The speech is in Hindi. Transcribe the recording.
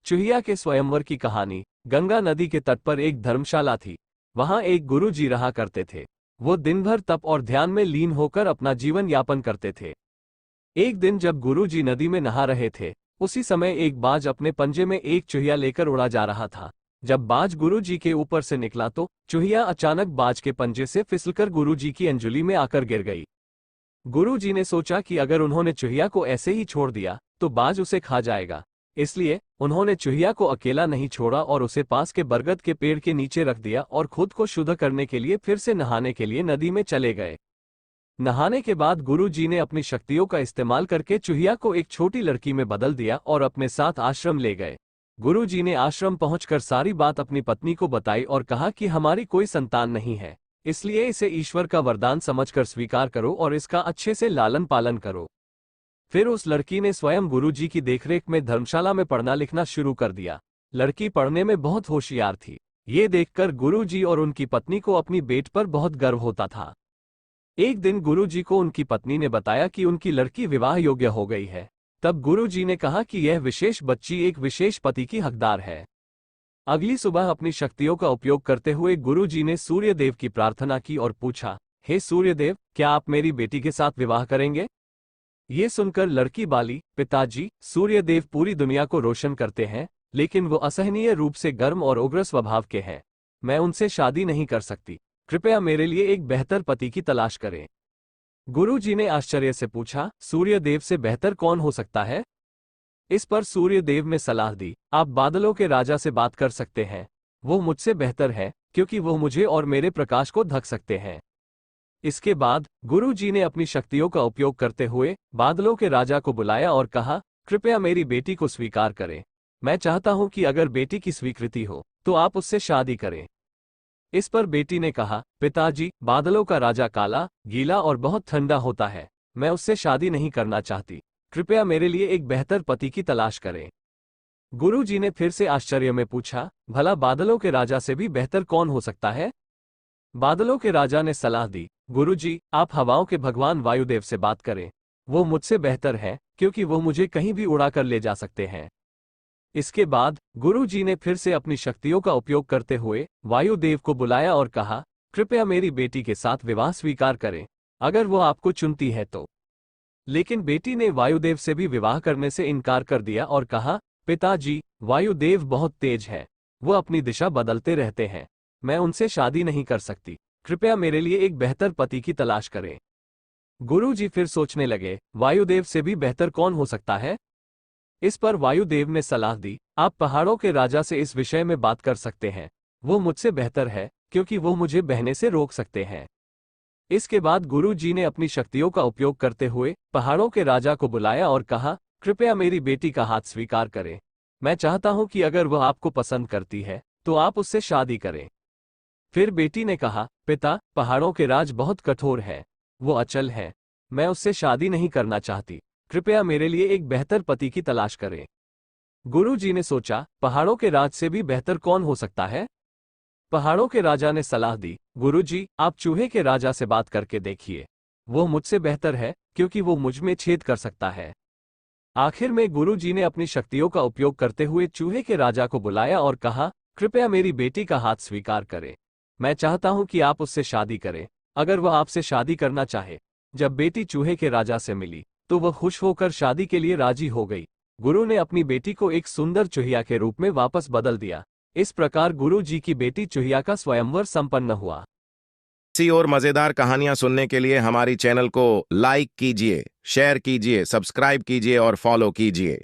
चूहिया के स्वयंवर की कहानी। गंगा नदी के तट पर एक धर्मशाला थी। वहां एक गुरु जी रहा करते थे। वो दिन भर तप और ध्यान में लीन होकर अपना जीवन यापन करते थे। एक दिन जब गुरु जी नदी में नहा रहे थे, उसी समय एक बाज अपने पंजे में एक चूहिया लेकर उड़ा जा रहा था। जब बाज गुरु जी के ऊपर से निकला तो चूहिया अचानक बाज के पंजे से फिसलकर गुरु जी की अंजुली में आकर गिर गई। गुरु जी ने सोचा कि अगर उन्होंने चूहिया को ऐसे ही छोड़ दिया तो बाज उसे खा जाएगा। इसलिए उन्होंने चूहिया को अकेला नहीं छोड़ा और उसे पास के बरगद के पेड़ के नीचे रख दिया और खुद को शुद्ध करने के लिए फिर से नहाने के लिए नदी में चले गए। नहाने के बाद गुरु जी ने अपनी शक्तियों का इस्तेमाल करके चूहिया को एक छोटी लड़की में बदल दिया और अपने साथ आश्रम ले गए। गुरु जी ने आश्रम पहुंचकर सारी बात अपनी पत्नी को बताई और कहा कि हमारी कोई संतान नहीं है, इसलिए इसे ईश्वर का वरदान समझकर स्वीकार करो और इसका अच्छे से लालन पालन करो। फिर उस लड़की ने स्वयं गुरु जी की देखरेख में धर्मशाला में पढ़ना लिखना शुरू कर दिया। लड़की पढ़ने में बहुत होशियार थी। ये देखकर गुरु जी और उनकी पत्नी को अपनी बेट पर बहुत गर्व होता था। एक दिन गुरु जी को उनकी पत्नी ने बताया कि उनकी लड़की विवाह योग्य हो गई है। तब गुरु जी ने कहा कि यह विशेष बच्ची एक विशेष पति की हकदार है। अगली सुबह अपनी शक्तियों का उपयोग करते हुए गुरु जी ने सूर्यदेव की प्रार्थना की और पूछा, हे सूर्यदेव, क्या आप मेरी बेटी के साथ विवाह करेंगे? ये सुनकर लड़की बाली, पिताजी, सूर्यदेव पूरी दुनिया को रोशन करते हैं, लेकिन वो असहनीय रूप से गर्म और उग्र स्वभाव के हैं। मैं उनसे शादी नहीं कर सकती। कृपया मेरे लिए एक बेहतर पति की तलाश करें। गुरु जी ने आश्चर्य से पूछा, सूर्यदेव से बेहतर कौन हो सकता है? इस पर सूर्यदेव ने सलाह दी, आप बादलों के राजा से बात कर सकते हैं। वो मुझसे बेहतर है, क्योंकि वो मुझे और मेरे प्रकाश को ढक सकते हैं। इसके बाद गुरु जी ने अपनी शक्तियों का उपयोग करते हुए बादलों के राजा को बुलाया और कहा, कृपया मेरी बेटी को स्वीकार करें। मैं चाहता हूं कि अगर बेटी की स्वीकृति हो तो आप उससे शादी करें। इस पर बेटी ने कहा, पिताजी, बादलों का राजा काला, गीला और बहुत ठंडा होता है। मैं उससे शादी नहीं करना चाहती। कृपया मेरे लिए एक बेहतर पति की तलाश करें। गुरु जी ने फिर से आश्चर्य में पूछा, भला बादलों के राजा से भी बेहतर कौन हो सकता है? बादलों के राजा ने सलाह दी, गुरुजी, आप हवाओं के भगवान वायुदेव से बात करें। वो मुझसे बेहतर है, क्योंकि वो मुझे कहीं भी उड़ाकर ले जा सकते हैं। इसके बाद गुरु जी ने फिर से अपनी शक्तियों का उपयोग करते हुए वायुदेव को बुलाया और कहा, कृपया मेरी बेटी के साथ विवाह स्वीकार करें, अगर वो आपको चुनती है तो। लेकिन बेटी ने वायुदेव से भी विवाह करने से इनकार कर दिया और कहा, पिताजी, वायुदेव बहुत तेज है। वो अपनी दिशा बदलते रहते हैं। मैं उनसे शादी नहीं कर सकती। कृपया मेरे लिए एक बेहतर पति की तलाश करें। गुरु जी फिर सोचने लगे, वायुदेव से भी बेहतर कौन हो सकता है? इस पर वायुदेव ने सलाह दी, आप पहाड़ों के राजा से इस विषय में बात कर सकते हैं। वो मुझसे बेहतर है, क्योंकि वो मुझे बहने से रोक सकते हैं। इसके बाद गुरु जी ने अपनी शक्तियों का उपयोग करते हुए पहाड़ों के राजा को बुलाया और कहा, कृपया मेरी बेटी का हाथ स्वीकार करें। मैं चाहता हूं कि अगर वह आपको पसंद करती है तो आप उससे शादी करें। फिर बेटी ने कहा, पिता, पहाड़ों के राज बहुत कठोर है। वो अचल है। मैं उससे शादी नहीं करना चाहती। कृपया मेरे लिए एक बेहतर पति की तलाश करें। गुरु जी ने सोचा, पहाड़ों के राज से भी बेहतर कौन हो सकता है? पहाड़ों के राजा ने सलाह दी, गुरु जी, आप चूहे के राजा से बात करके देखिए। वो मुझसे बेहतर है, क्योंकि वो मुझ में छेद कर सकता है। आखिर में गुरु जी ने अपनी शक्तियों का उपयोग करते हुए चूहे के राजा को बुलाया और कहा, कृपया मेरी बेटी का हाथ स्वीकार करें। मैं चाहता हूं कि आप उससे शादी करें, अगर वह आपसे शादी करना चाहे। जब बेटी चूहे के राजा से मिली तो वह खुश होकर शादी के लिए राजी हो गई। गुरु ने अपनी बेटी को एक सुंदर चूहिया के रूप में वापस बदल दिया। इस प्रकार गुरु जी की बेटी चूहिया का स्वयंवर संपन्न हुआ। ऐसी और मजेदार कहानियां सुनने के लिए हमारी चैनल को लाइक कीजिए, शेयर कीजिए, सब्सक्राइब कीजिए और फॉलो कीजिए।